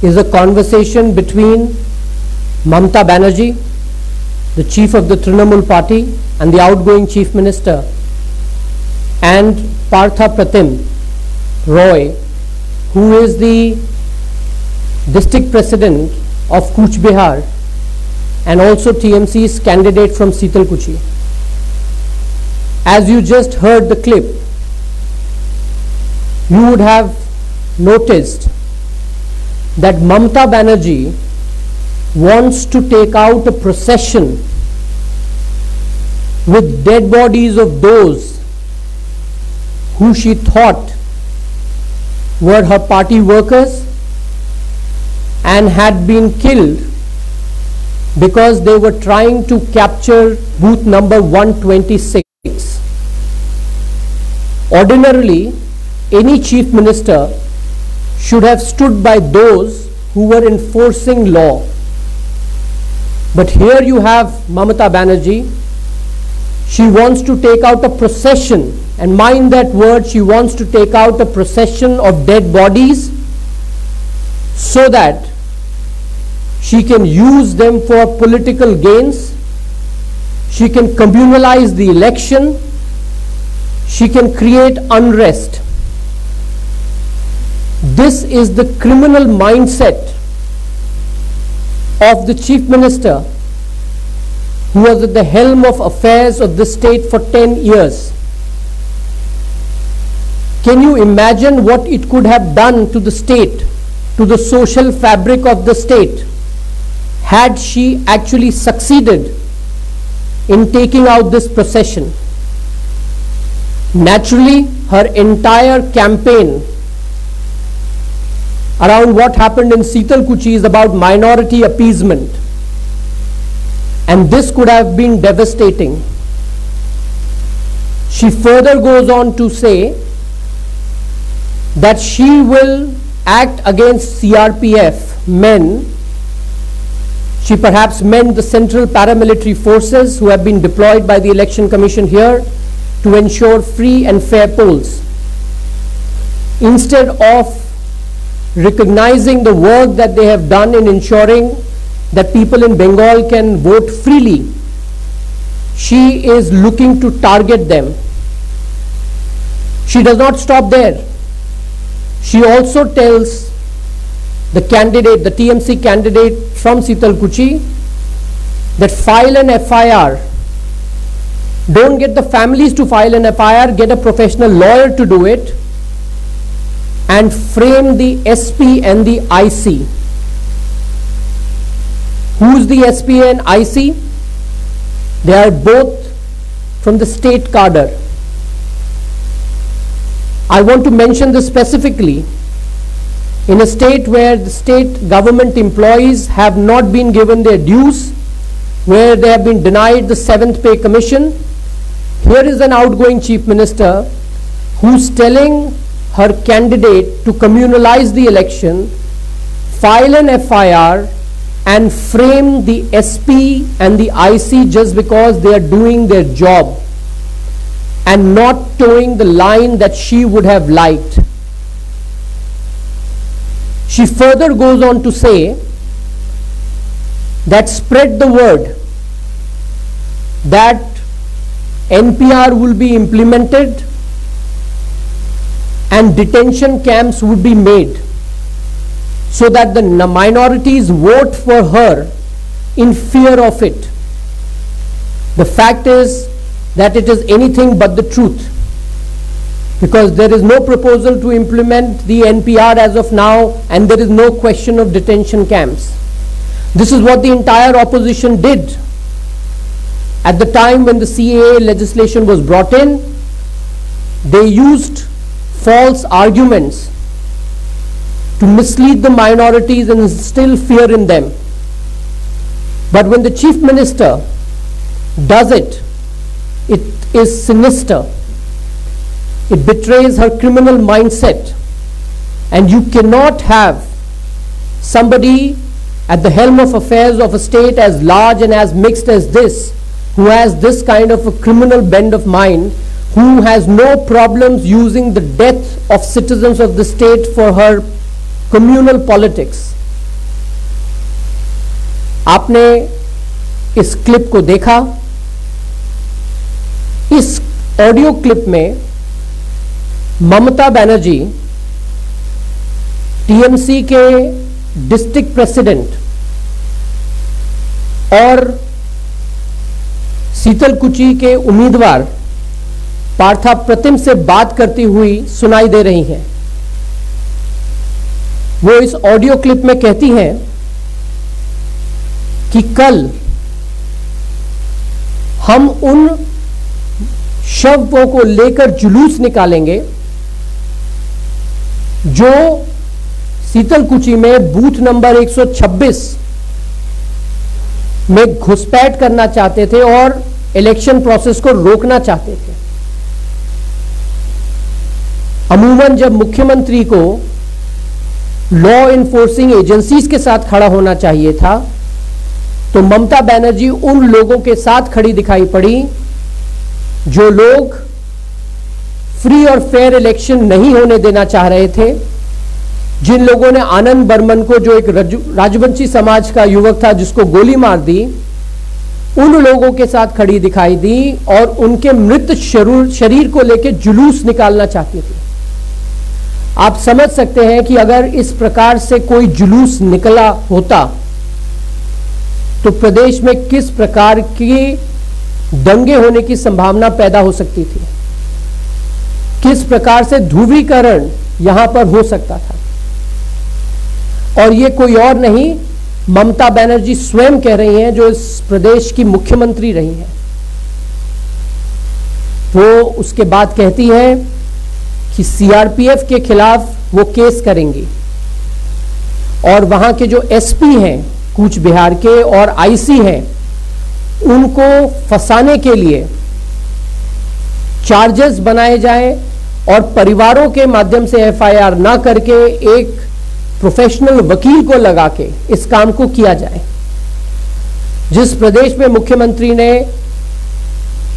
is a conversation between Mamata Banerjee, the chief of the Trinamool party and the outgoing chief minister, and Partha Pratim Roy, who is the district president of Cooch Behar and also TMC's candidate from Sitalkuchi. As you just heard the clip, you would have noticed that Mamata Banerjee wants to take out a procession with dead bodies of those who she thought were her party workers and had been killed because they were trying to capture booth number 126. Ordinarily, any chief minister should have stood by those who were enforcing law. But here you have Mamata Banerjee. She wants to take out a procession, and mind that word, she wants to take out a procession of dead bodies so that she can use them for political gains. She can communalize the election. She can create unrest. This is the criminal mindset of the chief minister who was at the helm of affairs of the state for 10 years. Can you imagine what it could have done to the state, to the social fabric of the state, had she actually succeeded in taking out this procession? Naturally, her entire campaign around what happened in Sitalkuchi is about minority appeasement, and this could have been devastating. She further goes on to say that she will act against CRPF men. She perhaps meant the central paramilitary forces who have been deployed by the Election Commission here to ensure free and fair polls. Instead of recognizing the work that they have done in ensuring that people in Bengal can vote freely, she is looking to target them. She does not stop there. She also tells the candidate, the TMC candidate from Sitalkuchi, that file an FIR. Don't get the families to file an FIR, get a professional lawyer to do it, and frame the SP and the IC. Who's the SP and IC? They are both from the state cadre. I want to mention this specifically. In a state where the state government employees have not been given their dues, where they have been denied the 7th pay commission, here is an outgoing chief minister who's telling her candidate to communalize the election, file an FIR, and frame the SP and the IC just because they are doing their job and not towing the line that she would have liked. She further goes on to say that spread the word that NPR will be implemented and detention camps would be made so that the minorities vote for her in fear of it. The fact is that it is anything but the truth, because there is no proposal to implement the NPR as of now, and there is no question of detention camps. This is what the entire opposition did at the time when the CAA legislation was brought in. They used false arguments to mislead the minorities and instill fear in them. But when the chief minister does it, it is sinister. It betrays her criminal mindset, and you cannot have somebody at the helm of affairs of a state as large and as mixed as this, who has this kind of a criminal bend of mind, who has no problems using the death of citizens of the state for her communal politics. आपने इस clip को देखा। इस audio clip में Mamata Banerjee TMC के district president और शीतलकुची के उम्मीदवार पार्था प्रतिम से बात करती हुई सुनाई दे रही हैं। वो इस ऑडियो क्लिप में कहती हैं कि कल हम उन शवों को लेकर जुलूस निकालेंगे जो शीतलकुची में बूथ नंबर 126 में घुसपैठ करना चाहते थे और इलेक्शन प्रोसेस को रोकना चाहते थे। अमूमन जब मुख्यमंत्री को लॉ इन्फोर्सिंग एजेंसीज के साथ खड़ा होना चाहिए था, तो ममता बनर्जी उन लोगों के साथ खड़ी दिखाई पड़ी जो लोग फ्री और फेयर इलेक्शन नहीं होने देना चाह रहे थे, जिन लोगों ने आनंद बर्मन को, जो एक राजवंशी समाज का युवक था जिसको गोली मार दी, उन लोगों के साथ खड़ी दिखाई दी और उनके मृत शरीर को लेकर जुलूस निकालना चाहती थी। आप समझ सकते हैं कि अगर इस प्रकार से कोई जुलूस निकला होता तो प्रदेश में किस प्रकार की दंगे होने की संभावना पैदा हो सकती थी, किस प्रकार से ध्रुवीकरण यहां पर हो सकता था। और ये कोई और नहीं, ममता बनर्जी स्वयं कह रही हैं, जो इस प्रदेश की मुख्यमंत्री रही हैं। वो उसके बाद कहती हैं कि सीआरपीएफ के खिलाफ वो केस करेंगी और वहां के जो एसपी हैं कूच बिहार के और आईसी हैं, उनको फंसाने के लिए चार्जेस बनाए जाएं और परिवारों के माध्यम से एफआईआर ना करके एक प्रोफेशनल वकील को लगा के इस काम को किया जाए। जिस प्रदेश में मुख्यमंत्री ने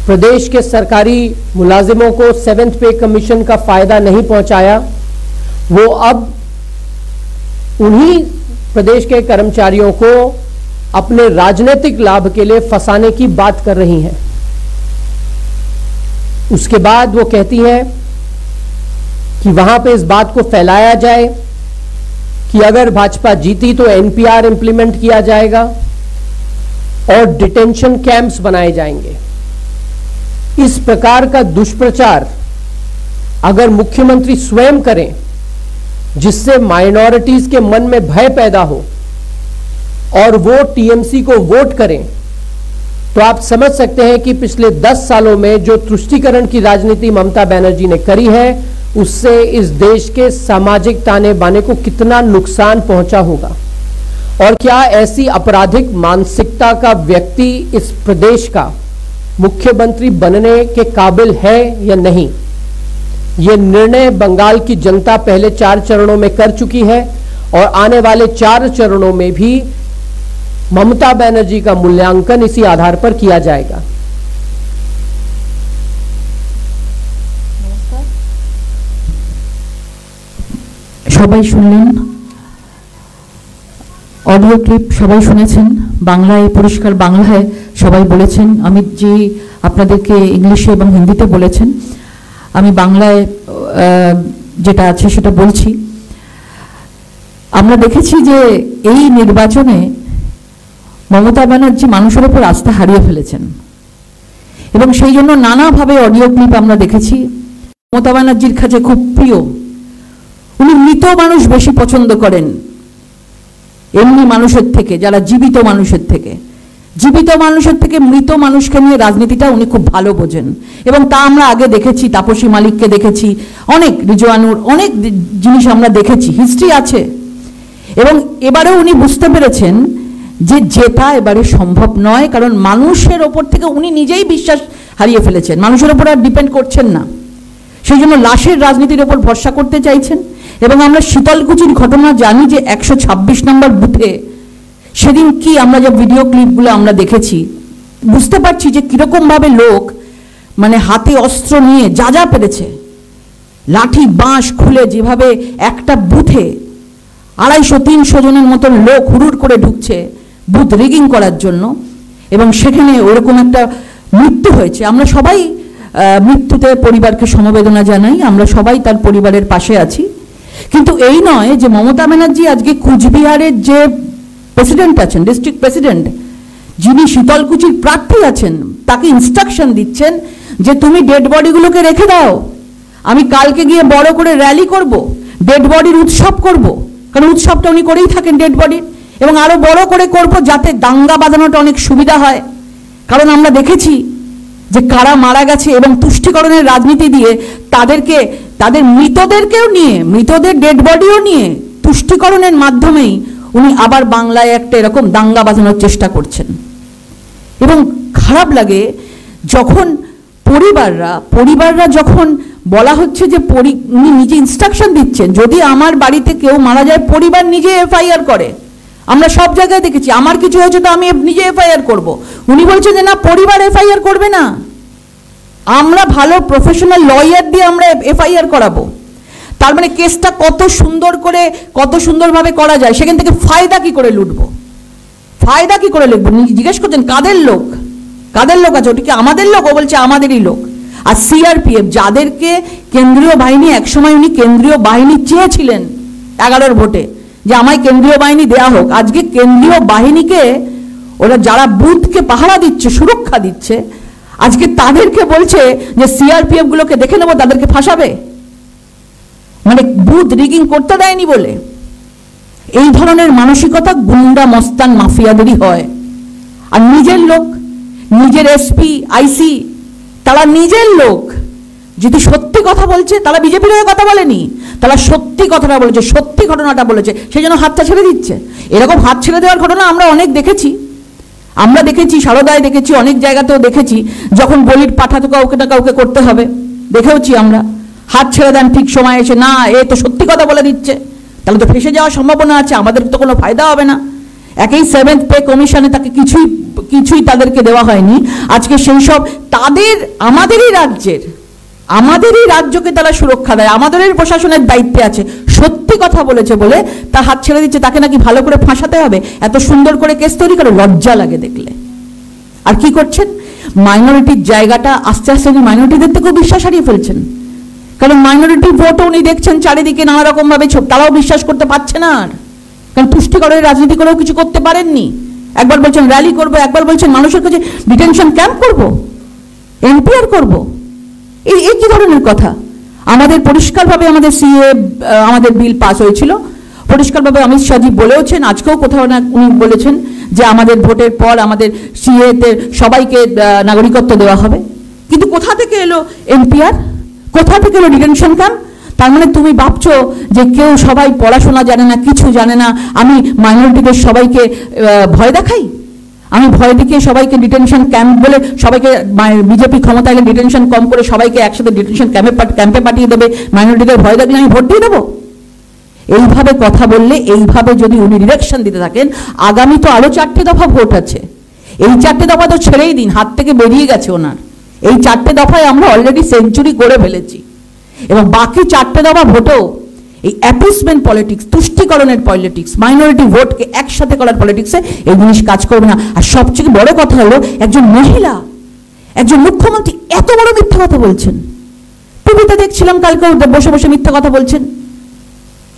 प्रदेश के सरकारी मुलाजिमों को 7th पे कमीशन का फायदा नहीं पहुंचाया, वो अब उन्हीं प्रदेश के कर्मचारियों को अपने राजनीतिक लाभ के लिए फंसाने की बात कर रही हैं। उसके बाद वो कहती हैं कि वहां पे इस बात को फैलाया जाए कि अगर भाजपा जीती तो एनपीआर इंप्लीमेंट किया जाएगा और डिटेंशन कैंप्स बनाए जाएंगे। इस प्रकार का दुष्प्रचार अगर मुख्यमंत्री स्वयं करें, जिससे माइनॉरिटीज के मन में भय पैदा हो और वो टीएमसी को वोट करें, तो आप समझ सकते हैं कि पिछले 10 सालों में जो तुष्टीकरण की राजनीति ममता बनर्जी ने करी है, उससे इस देश के सामाजिक ताने बाने को कितना नुकसान पहुंचा होगा। और क्या ऐसी आपराधिक मानसिकता का व्यक्ति इस प्रदेश का मुख्यमंत्री बनने के काबिल है या नहीं, यह निर्णय बंगाल की जनता पहले 4 चरणों में कर चुकी है और आने वाले 4 चरणों में भी ममता बनर्जी का मूल्यांकन इसी आधार पर किया जाएगा। সবাই শুনলেন অডিও ক্লিপ, সবাই শুনেছেন। বাংলায়, পরিষ্কার বাংলায় সবাই বলেছেন। অমিত জি আপনাদেরকে ইংলিশে এবং হিন্দিতে বলেছেন, আমি বাংলায় যেটা আছে সেটা বলছি। আমরা দেখেছি যে এই নির্বাচনে মমতা ব্যানার্জি মানুষের উপর আস্থা হারিয়ে ফেলেছেন এবং সেই জন্য নানাভাবে অডিও ক্লিপ আমরা দেখেছি। মমতা ব্যানার্জির কাছে খুব প্রিয়, উনি মৃত মানুষ বেশি পছন্দ করেন এমনি মানুষের থেকে, যারা জীবিত মানুষের থেকে। জীবিত মানুষের থেকে মৃত মানুষকে নিয়ে রাজনীতিটা উনি খুব ভালো বোঝেন এবং তা আমরা আগে দেখেছি। তাপসী মালিককে দেখেছি, অনেক রিজওয়ানুর অনেক জিনিস আমরা দেখেছি, হিস্ট্রি আছে। এবং এবারেও উনি বুঝতে পেরেছেন যে জেতা এবারে সম্ভব নয়, কারণ মানুষের ওপর থেকে উনি নিজেই বিশ্বাস হারিয়ে ফেলেছেন, মানুষের ওপর আর ডিপেন্ড করছেন না। সেই জন্য লাশের রাজনীতির ওপর ভরসা করতে চাইছেন। এবং আমরা শীতলকুচির ঘটনা জানি যে 126 নম্বর বুথে সেদিন কি আমরা যে ভিডিও ক্লিপগুলো আমরা দেখেছি, বুঝতে পারছি যে কিরকমভাবে লোক মানে হাতে অস্ত্র নিয়ে যা যা পেরেছে, লাঠি বাঁশ খুলে যেভাবে একটা বুথে 250-300 জনের মতো লোক হুড়ুড় করে ঢুকছে, বুথ রিগিং করার জন্য, এবং সেখানে ওরকম একটা মৃত্যু হয়েছে। আমরা সবাই মৃত্যুতে পরিবারকে সমবেদনা জানাই, আমরা সবাই তার পরিবারের পাশে আছি। কিন্তু এই নয় যে মমতা ব্যানার্জি আজকে কুচবিহারের যে প্রেসিডেন্ট আছেন, ডিস্ট্রিক্ট প্রেসিডেন্ট, যিনি শীতলকুচির প্রার্থী আছেন, তাকে ইনস্ট্রাকশন দিচ্ছেন যে তুমি ডেড বডিগুলোকে রেখে দাও, আমি কালকে গিয়ে বড় করে র্যালি করব, ডেড বডির উৎসব করব, কারণ উৎসবটা উনি করেই থাকেন ডেড বডির, এবং আরো বড় করে করব যাতে দাঙ্গা বাঁধানোটা অনেক সুবিধা হয়। কারণ আমরা দেখেছি যে কারা মারা গেছে, এবং তুষ্টিকরণের রাজনীতি দিয়ে তাদেরকে, তাদের মৃতদেরকেও নিয়ে, মৃতদের ডেড বডিও নিয়ে তুষ্টিকরণের মাধ্যমেই উনি আবার বাংলায় একটা এরকম দাঙ্গা বাঁধানোর চেষ্টা করছেন। এবং খারাপ লাগে যখন পরিবাররা যখন বলা হচ্ছে যে উনি নিজে ইনস্ট্রাকশন দিচ্ছেন, যদি আমার বাড়িতে কেউ মারা যায় পরিবার নিজে এফআইআর করে। আমরা সব জায়গায় দেখেছি, আমার কিছু হয়েছে তো আমি নিজে এফআইআর করব। উনি বলছেন যে না, পরিবার এফআইআর করবে না, আমরা ভালো প্রফেশনাল লয়ার দিয়ে আমরা এফআইআর করাবো। তার মানে কেসটা কত সুন্দরভাবে করা যায়, সেখান থেকে ফায়দা কি করে লুটবো, ফায়দা কি করে লিখবো। জিজ্ঞেস করছেন কাদের লোক আছে, ওটা কি আমাদের লোক? ও বলছে আমাদেরই লোক। আর সিআরপিএফ, যাদেরকে কেন্দ্রীয় বাহিনী, একসময় উনি কেন্দ্রীয় বাহিনী চেয়েছিলেন 11 ভোটে যে আমায় কেন্দ্রীয় বাহিনী দেয়া হোক, আজকে কেন্দ্রীয় বাহিনীকে ওরা যারা বুথকে পাহারা দিচ্ছে, সুরক্ষা দিচ্ছে, আজকে তাদেরকে বলছে যে সিআরপিএফ গুলোকে দেখে নেবো, তাদেরকে ফাঁসাবে, মানে বুথ রিগিং করতে দেয়নি বলে। এই ধরনের মানসিকতা গুন্ডা মস্তান মাফিয়াদেরই হয়। আর নিজের লোক, নিজের এসপি আইসি, তারা নিজের লোক যদি সত্যি কথা বলছে, তারা বিজেপির হয়ে কথা বলেনি, তারা সত্যি কথাটা বলেছে, সত্যি ঘটনাটা বলেছে, সেই জন্য হাতটা ছেড়ে দিচ্ছে। এরকম হাত ছেড়ে দেওয়ার ঘটনা আমরা অনেক দেখেছি, সারদায় দেখেছি, অনেক জায়গাতেও দেখেছি। যখন বলির পাঠা তো কাউকে না কাউকে করতে হবে, দেখেওছি আমরা, হাত ছেড়ে দেন ঠিক সময় এসে, না এ তো সত্যি কথা বলে দিচ্ছে, তাহলে তো ফেসে যাওয়ার সম্ভাবনা আছে, আমাদের তো কোনো ফায়দা হবে না। একই 7th পে কমিশনে তাকে কিছুই তাদেরকে দেওয়া হয়নি। আজকে সেই সব তাদের, আমাদেরই রাজ্যকে তারা সুরক্ষা দেয়, আমাদেরই প্রশাসনের দায়িত্বে আছে, সত্যি কথা বলেছে বলে তার হাত ছেড়ে দিচ্ছে, তাকে নাকি ভালো করে ফাঁসাতে হবে, এত সুন্দর করে কেস তৈরি করে, লজ্জা লাগে দেখলে। আর কি করছেন, মাইনরিটির জায়গাটা আস্তে আস্তে উনি মাইনরিটিদের থেকেও বিশ্বাস হারিয়ে ফেলছেন। কারণ মাইনরিটি ভোটও উনি দেখছেন চারিদিকে নানা রকম ভাবে, তারাও বিশ্বাস করতে পারছে না। আর কারণ তুষ্টিকরের রাজনীতি করেও কিছু করতে পারেননি। একবার বলছেন র্যালি করবো, একবার বলছেন মানুষের কাছে ডিটেনশন ক্যাম্প করবো, এনপিআর করবো। এই কি ধরনের কথা? আমাদের পরিষ্কারভাবে আমাদের সিএ, আমাদের বিল পাস হয়েছিল, পরিষ্কারভাবে অমিত শাহজি বলেওছেন, আজকেও কোথাও না উনি বলেছেন যে আমাদের ভোটের পর আমাদের সিএতে সবাইকে নাগরিকত্ব দেওয়া হবে। কিন্তু কোথা থেকে এলো এনপিআর, কোথা থেকে এলো ডিটেনশন ক্যাম্প? তার মানে তুমি ভাবছো যে কেউ, সবাই পড়াশোনা জানে না, কিছু জানে না, আমি মাইনরিটিদের সবাইকে ভয় দেখাই, আমি ভয় দেখিয়ে সবাইকে ডিটেনশন ক্যাম্প বলে, সবাইকে বিজেপি ক্ষমতা এলে ডিটেনশন কম করে সবাইকে একসাথে ডিটেনশন ক্যাম্পে পাঠিয়ে দেবে, মাইনরিটিদের ভয় দেখলে আমি ভোট দিয়ে দেবো? এইভাবে কথা বললে, এইভাবে যদি উনি ডিরেকশন দিতে থাকেন, আগামী তো আরো 4টে দফা ভোট আছে। এই 4টে দফা তো ছেড়েই দিন, হাত থেকে বেরিয়ে গেছে ওনার। এই 4টে দফায় আমরা অলরেডি সেঞ্চুরি করে ফেলেছি, এবং বাকি 4টে দফা ভোটেও এই অ্যাপিসমেন্ট পলিটিক্স, তুষ্টিকরণের পলিটিক্স, মাইনরিটি ভোটকে একসাথে করার পলিটিক্সে এই জিনিস কাজ করবে না। আর সবচেয়ে বড় কথা হলো, একজন মহিলা, একজন মুখ্যমন্ত্রী এত বড় মিথ্যা কথা বলছেন। টিভিতে দেখছিলাম কালকে বসে বসে মিথ্যা কথা বলছেন।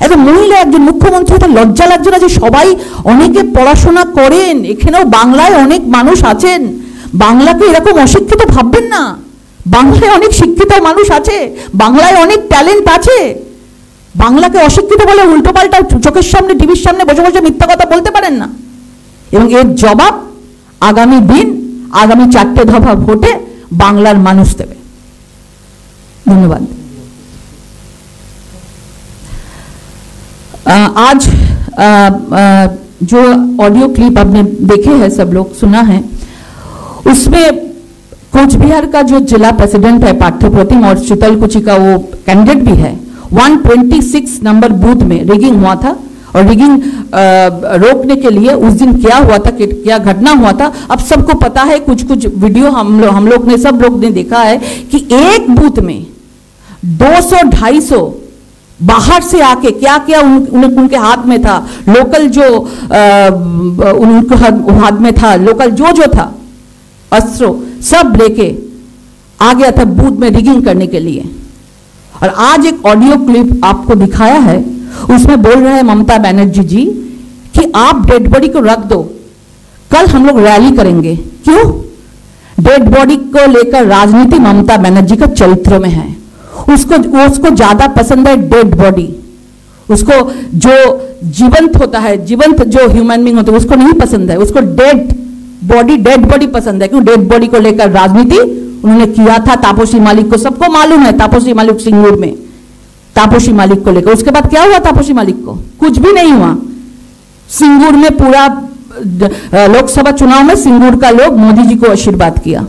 একজন মহিলা, একজন মুখ্যমন্ত্রী, এটা লজ্জা লাগছে না? যে সবাই, অনেকে পড়াশোনা করেন, এখানেও বাংলায় অনেক মানুষ আছেন, বাংলাকে এরকম অশিক্ষিত ভাববেন না। বাংলায় অনেক শিক্ষিত মানুষ আছে, বাংলায় অনেক ট্যালেন্ট আছে। বাংলাকে অশিক্ষিত বলে উল্টোপাল্টা চোখের সামনে, টিভির সামনে বসে বসে মিথ্যা কথা বলতে পারেন না। এবং এর জবাব আগামী দিন, আগামী 4টে দফা ভোটে বাংলার মানুষ দেবে। ধন্যবাদ। आज जो ऑडियो क्लिप आपने देखे हैं, सब लोग सुना है, उसमें कोचबिहार का जो जिला प्रेसिडेंट है पार्थप्रतिम, और शीतलकुची का वो कैंडिडेट भी है, 126 नंबर बूथ में रिगिंग हुआ था। और रिगिंग रोकने के लिए उस दिन क्या हुआ था, क्या घटना हुआ था, अब सबको पता है। कुछ वीडियो हम लोग ने, सब लोग ने देखा है कि एक बूथ में 200-250 बाहर से आके क्या क्या उनके हाथ में था, लोकल जो उनके हाथ में था, लोकल जो था अस्त्रों सब लेके आ गया था बूथ में रिगिंग करने के लिए। और आज एक ऑडियो क्लिप आपको दिखाया है, उसमें बोल रहे हैं ममता बनर्जी जी कि आप डेड बॉडी को रख दो, कल हम लोग रैली करेंगे। क्यों? डेड बॉडी को लेकर राजनीति ममता बनर्जी का चरित्र में है। उसको ज्यादा पसंद है डेड बॉडी। उसको जो जीवंत होता है, जीवंत जो ह्यूमन बीइंग होता है उसको नहीं पसंद है, उसको डेड बॉडी पसंद है। क्यों? डेड बॉडी को लेकर राजनीति उन्होंने किया था तापसी मालिक को, सबको मालूम है। तापसी मालिक सिंगूर में तापसी मालिक को लेकर, उसके बाद क्या हुआ तापसी मालिक को? कुछ भी नहीं हुआ। सिंगूर में पूरा लोकसभा चुनाव में सिंगूर का लोग मोदी जी को आशीर्वाद किया।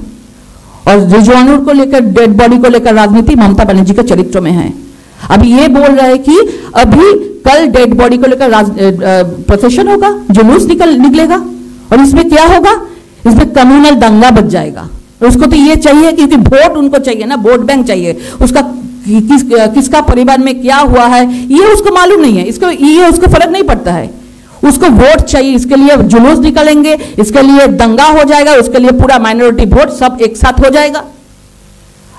और रिजवानुर को लेकर, डेड बॉडी को लेकर राजनीति ममता बनर्जी के चरित्र में है। अभी ये बोल रहे हैं कि अभी कल डेड बॉडी को लेकर प्रोसेशन होगा, जुलूस निकलेगा, और इसमें क्या होगा? इसमें कम्युनल दंगा बच जाएगा। उसको तो ये चाहिए क्योंकि वोट उनको चाहिए ना, वोट बैंक चाहिए। उसका किसका परिवार में क्या हुआ है ये उसको मालूम नहीं है, उसको फर्क नहीं पड़ता है। उसको वोट चाहिए, इसके लिए जुलूस निकालेंगे, इसके लिए दंगा हो जाएगा, उसके लिए पूरा माइनॉरिटी वोट सब एक साथ हो जाएगा।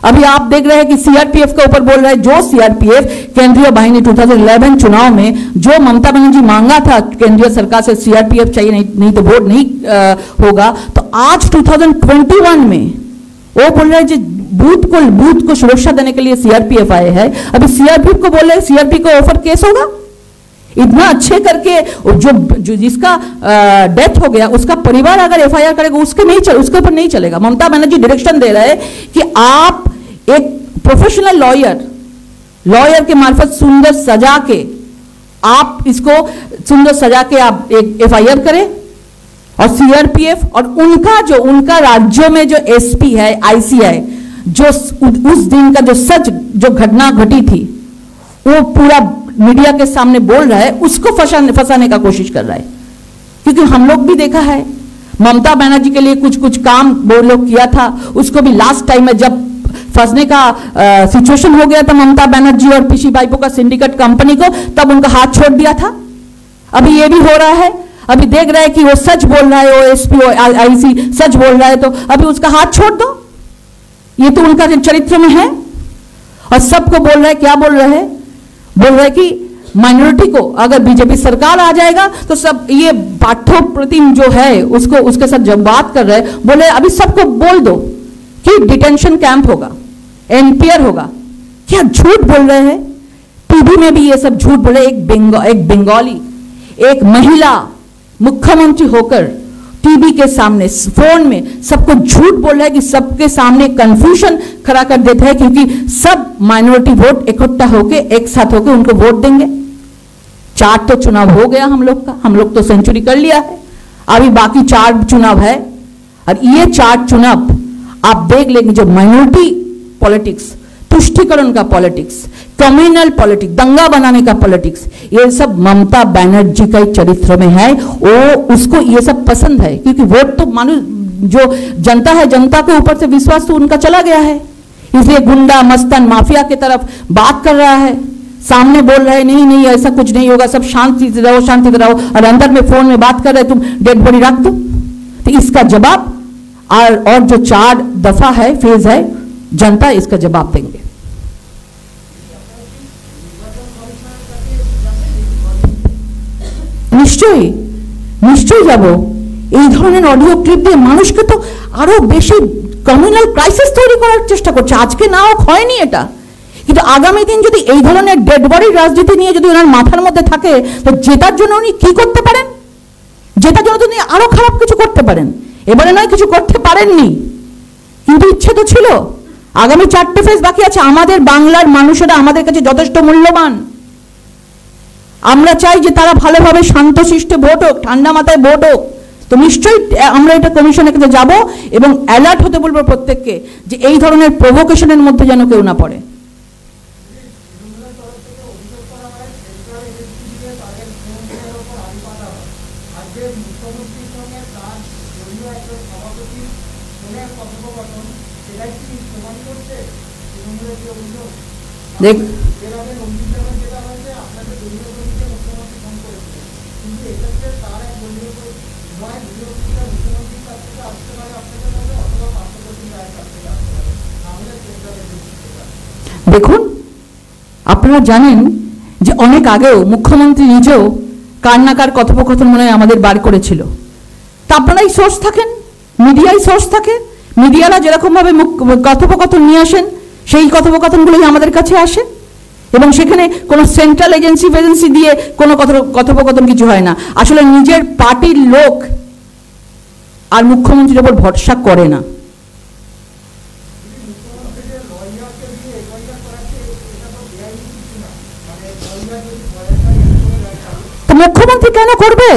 अभी आप देख रहे हैं कि सीआरपीएफ के ऊपर बोल रहे हैं, जो सीआरपीएफ केंद्रीय बाहिनी 2011 चुनाव में जो ममता बनर्जी मांगा था केंद्रीय सरकार से, सीआरपीएफ चाहिए नहीं तो वोट नहीं होगा, तो आज 2021 में वो बोल रहे हैं कि बूथ को सुरक्षा देने के लिए सीआरपीएफ आए हैं। अभी सीआरपीएफ को बोल रहे हैं सीआरपी को ऑफर केस होगा। इतना अच्छे करके जो जिसका डेथ हो गया उसका परिवार अगर एफआईआर करेगा उसके ऊपर नहीं चलेगा। ममता बनर्जी डायरेक्शन दे रहे हैं कि आप एक प्रोफेशनल लॉयर के मार्फत सुंदर सजा के आप इसको आप एक एफआईआर करें। और सीआरपीएफ और उनका राज्यों में जो एसपी है, आईसी है, जो उस दिन का जो घटना घटी थी वो पूरा मीडिया के सामने बोल रहा है, उसको फंसाने का कोशिश कर रहा है। क्योंकि हम लोग भी देखा है ममता बनर्जी के लिए कुछ काम वो लोग किया था, उसको भी लास्ट टाइम में जब फंसने का सिचुएशन हो गया था ममता बनर्जी और पीसी बाइपो का सिंडिकेट कंपनी को, तब उनका हाथ छोड़ दिया था। अभी ये भी हो रहा है। अभी देख रहे हैं कि वो सच बोल रहा है, वो एसपी आईसी सच बोल रहा है, तो अभी उसका हाथ छोड़ दो। ये तो उनका चरित्र में है। और सबको बोल रहे हैं, क्या बोल रहे हैं? बोल रहे कि माइनॉरिटी को अगर बीजेपी सरकार आ जाएगा तो सब ये पाठ्य प्रतिम जो है उसके साथ जब बात कर रहे हैं, बोले अभी सबको बोल दो कि डिटेंशन कैंप होगा, एनपीआर होगा। क्या झूठ बोल रहे हैं? टीवी में भी ये सब झूठ बोले। एक बंगाली एक महिला मुख्यमंत्री होकर टीवी के सामने फोन में सबको झूठ बोल रहा है कि सबके सामने कंफ्यूजन खड़ा कर देते हैं, क्योंकि सब माइनॉरिटी वोट इकट्ठा होके एक साथ होके उनको वोट देंगे। 4 तो चुनाव हो गया हम लोग का, हम लोग तो सेंचुरी कर लिया है, अभी बाकी 4 चुनाव है। और ये 4 चुनाव आप देख लेंगे, जो माइनॉरिटी पॉलिटिक्स, तुष्टिकरण का पॉलिटिक्स, कम्युनल पॉलिटिक्स, दंगा बनाने का पॉलिटिक्स, ये सब ममता बनर्जी का चरित्र में है। उसको ये सब पसंद है, क्योंकि वोट तो मानो जो जनता है, जनता के ऊपर से विश्वास तो उनका चला गया है, इसलिए गुंडा मस्तान माफिया की तरफ बात कर रहा है। सामने बोल रहे हैं नहीं ऐसा कुछ नहीं होगा, सब शांति से रहो, और अंदर में फोन में बात कर रहे तुम डेड बॉडी रख दो। तो इसका जवाब और जो 4 दफा है, फेज है, जनता इसका जवाब देंगे। নিশ্চয়ই যাব। এই ধরনের অডিও ক্লিপ দিয়ে মানুষকে তো আরো বেশি কমিউনাল ক্রাইসিস তৈরি করার চেষ্টা করছে। আজকে না হয়নি এটা, কিন্তু আগামী দিন যদি এই ধরনের ডেড বডির রাজনীতি নিয়ে যদি ওনার মাথার মধ্যে থাকে, তো জেতার জন্য উনি কি করতে পারেন? জেতার জন্য তিনি আরো খারাপ কিছু করতে পারেন। এবারে নয় কিছু করতে পারেননি, কিন্তু ইচ্ছে তো ছিল। আগামী 4টে ফেজ বাকি আছে। আমাদের বাংলার মানুষেরা আমাদের কাছে যথেষ্ট মূল্যবান। আমরা চাই যে তারা ভালোভাবে শান্তশিষ্ট ভোট হোক, ঠান্ডা মাথায় ভোট হোক। তো নিশ্চয়ই আমরা এটা কমিশনের কাছে যাব এবং অ্যালার্ট হতে বলবো প্রত্যেককে, যে এই ধরনের প্রভোকেশনের মধ্যে যেন কেউ না পড়ে। দেখ দেখুন, আপনারা জানেন যে অনেক আগেও মুখ্যমন্ত্রী নিজেও কার না কার কথোপকথন মনে হয় আমাদের বার করেছিল। তা আপনারাই সোর্স থাকেন, মিডিয়ায় সোর্স থাকে, মিডিয়ারা যেরকমভাবে কথোপকথন নিয়ে আসেন সেই কথোপকথনগুলোই আমাদের কাছে আসে, এবং সেখানে কোনো সেন্ট্রাল এজেন্সি দিয়ে কোনো কথোপকথন কিছু হয় না। আসলে নিজের পার্টির লোক আর মুখ্যমন্ত্রীর ওপর ভরসা করে না। মুখ্যমন্ত্রী কেন করবে?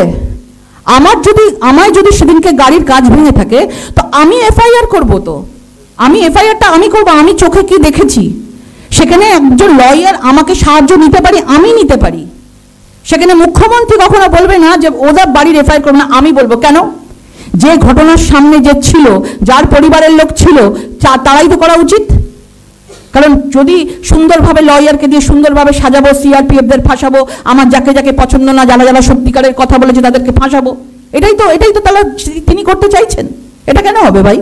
আমায় যদি সেদিনকে গাড়ির কাজ ভেঙে থাকে তো আমি এফআইআর করব, তো আমি এফআইআরটা আমি করব। আমি চোখে কি দেখেছি সেখানে একজন লয়ার আমাকে সাহায্য নিতে পারি, আমি নিতে পারি। সেখানে মুখ্যমন্ত্রী কখনো বলবে না যে ওদের বাড়ির এফআইআর করবে না, আমি বলবো। কেন? যে ঘটনার সামনে যে ছিল, যার পরিবারের লোক ছিল, তারাই তো করা উচিত। কারণ যদি সুন্দরভাবে লয়ারকে দিয়ে সুন্দরভাবে সাজাবো, সিআরপিএফদের ফাঁসাবো, আমার যাকে যাকে পছন্দ না, যারা যারা সত্যিকারের কথা বলেছে তাদেরকে ফাঁসাবো, এটাই তো তাহলে তিনি করতে চাইছেন। এটা কেন হবে ভাই?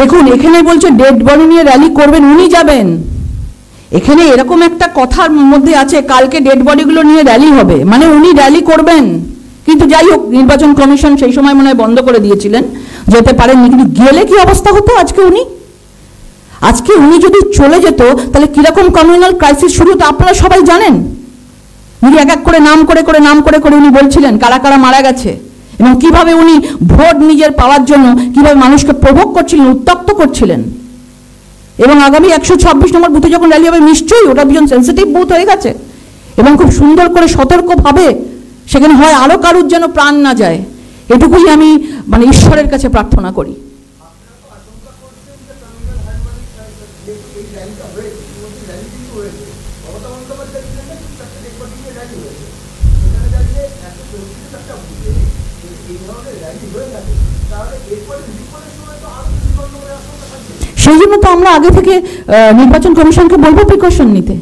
দেখুন, এখানে বলছে ডেড বডি নিয়ে র্যালি করবেন, উনি যাবেন। এখানে এরকম একটা কথার মধ্যে আছে কালকে ডেড বডিগুলো নিয়ে র্যালি হবে, মানে উনি র্যালি করবেন। কিন্তু যাই হোক, নির্বাচন কমিশন সেই সময় মনে হয় বন্ধ করে দিয়েছিলেন, যেতে পারেননি। কিন্তু গেলে কি অবস্থা হতো আজকে উনি যদি চলে যেত তাহলে কিরকম কমিউনাল ক্রাইসিস শুরু হতো আপনারা সবাই জানেন। উনি এক এক করে নাম করে উনি বলছিলেন কারা কারা মারা গেছে, এবং কিভাবে উনি ভোট নিজের পাওয়ার জন্য কিভাবে মানুষকে প্রভোগ করছিলেন, উত্তপ্ত করছিলেন। এবং আগামী 126 নম্বর বুথে যখন র্যালি হবে, নিশ্চয়ই ওটা ভীষণ সেন্সিটিভ বুথ হয়ে গেছে, এবং খুব সুন্দর করে সতর্কভাবে সেখানে হয় আরো কারুর যেন প্রাণ না যায়, এটুকুই আমি মানে ঈশ্বরের কাছে প্রার্থনা করি। সেই জন্য তো আমরা আগে থেকে নির্বাচন কমিশনকে বলবো প্রিকশন নিতে,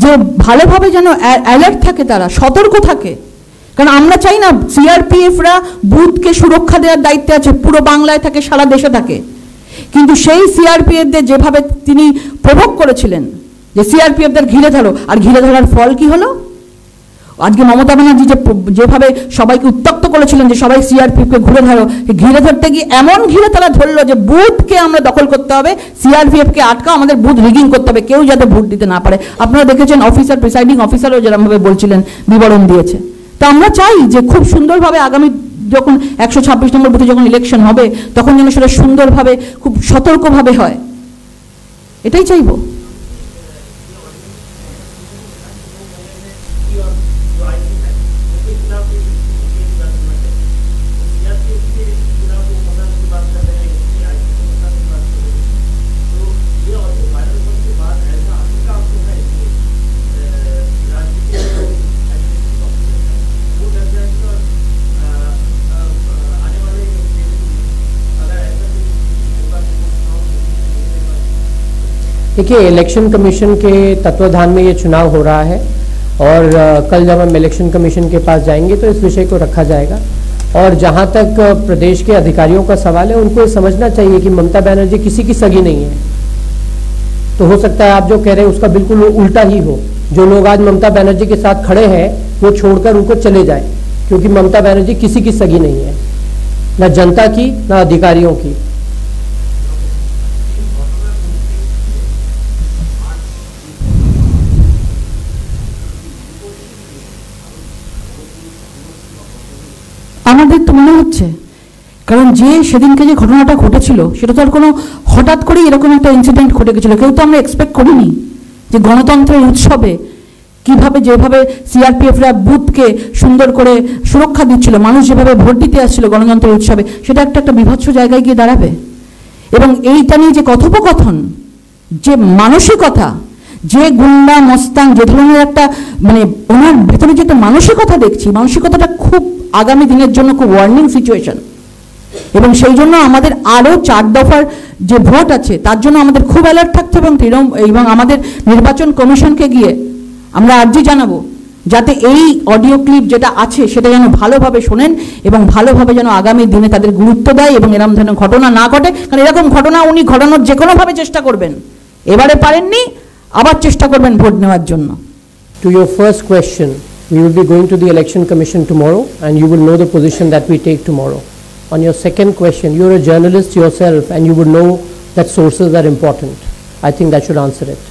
যে ভালোভাবে যেন অ্যালার্ট থাকে, তারা সতর্ক থাকে। কারণ আমরা চাই না সিআরপিএফরা বুথকে সুরক্ষা দেওয়ার দায়িত্বে আছে, পুরো বাংলায় থাকে, সারা দেশে থাকে। কিন্তু সেই সিআরপিএফদের যেভাবে তিনি প্রভোগ করেছিলেন যে সিআরপিএফদের ঘিরে ধরো, আর ঘিরে ধরার ফল কি হলো? আজকে মমতা ব্যানার্জি যেভাবে সবাইকে উত্তপ্ত করেছিলেন যে সবাই সিআরপিএফকে ঘিরে ধরতে গিয়ে এমন ঘিরে তারা ধরলো যে বুথকে আমরা দখল করতে হবে, সিআরপিএফকে আটকাও, আমাদের বুথ রিগিং করতে হবে, কেউ যাতে ভোট দিতে না পারে। আপনারা দেখেছেন অফিসার, প্রিসাইডিং অফিসারও যেরকমভাবে বলছিলেন, বিবরণ দিয়েছে। তো আমরা চাই যে খুব সুন্দরভাবে আগামী যখন 126 নম্বর বুথে যখন ইলেকশন হবে তখন যেন সেটা সুন্দরভাবে খুব সতর্কভাবে হয়, এটাই চাইব। देखिए, इलेक्शन कमीशन के तत्वाधान में ये चुनाव हो रहा है, और कल जब हम इलेक्शन कमीशन के पास जाएंगे तो इस विषय को रखा जाएगा। और जहाँ तक प्रदेश के अधिकारियों का सवाल है, उनको ये समझना चाहिए कि ममता बनर्जी किसी की सगी नहीं है। तो हो सकता है आप जो कह रहे हैं उसका बिल्कुल उल्टा ही हो, जो लोग आज ममता बनर्जी के साथ खड़े हैं वो छोड़कर उनको चले जाए, क्योंकि ममता बनर्जी किसी की सगी नहीं है, न जनता की न अधिकारियों की। আমাদের তো মনে হচ্ছে, কারণ যে সেদিনকে যে ঘটনাটা ঘটেছিল সেটা তো আর কোনো হঠাৎ করেই এরকম একটা ইনসিডেন্ট ঘটে গেছিল, কেউ তো আমরা এক্সপেক্ট করিনি যে গণতন্ত্রের উৎসবে কিভাবে যেভাবে সিআরপিএফরা বুথকে সুন্দর করে সুরক্ষা দিচ্ছিল, মানুষ যেভাবে ভোট দিতে আসছিল গণতন্ত্রের উৎসবে, সেটা একটা বিভৎস জায়গায় গিয়ে দাঁড়াবে। এবং এইটা নিয়ে যে কথোপকথন, যে মানসিকতা, যে গুন্ডা মস্তান, যে ধরনের একটা মানে ওনার ভেতরে যে একটা মানসিকতা দেখছি, মানসিকতাটা খুব আগামী দিনের জন্য খুব ওয়ার্নিং সিচুয়েশন। এবং সেই জন্য আমাদের আরও 4 দফার যে ভোট আছে তার জন্য আমাদের খুব অ্যালার্ট থাকতে হবে এবং আমাদের নির্বাচন কমিশনকে গিয়ে আমরা আর্জি জানাবো যাতে এই অডিও ক্লিপ যেটা আছে সেটা যেন ভালোভাবে শোনেন এবং ভালোভাবে যেন আগামী দিনে তাদের গুরুত্ব দেয় এবং এরকম ধরনের ঘটনা না ঘটে। কারণ এরকম ঘটনা উনি ঘটানোর যে কোনোভাবে চেষ্টা করবেন, এবারে পারেননি, আবার চেষ্টা করবেন ভোট নেওয়ার জন্য। To your first question, we will be going to the Election Commission tomorrow and you will know the position that we take tomorrow. On your second question, you're a journalist yourself and you would know that sources are important. I think that should answer it.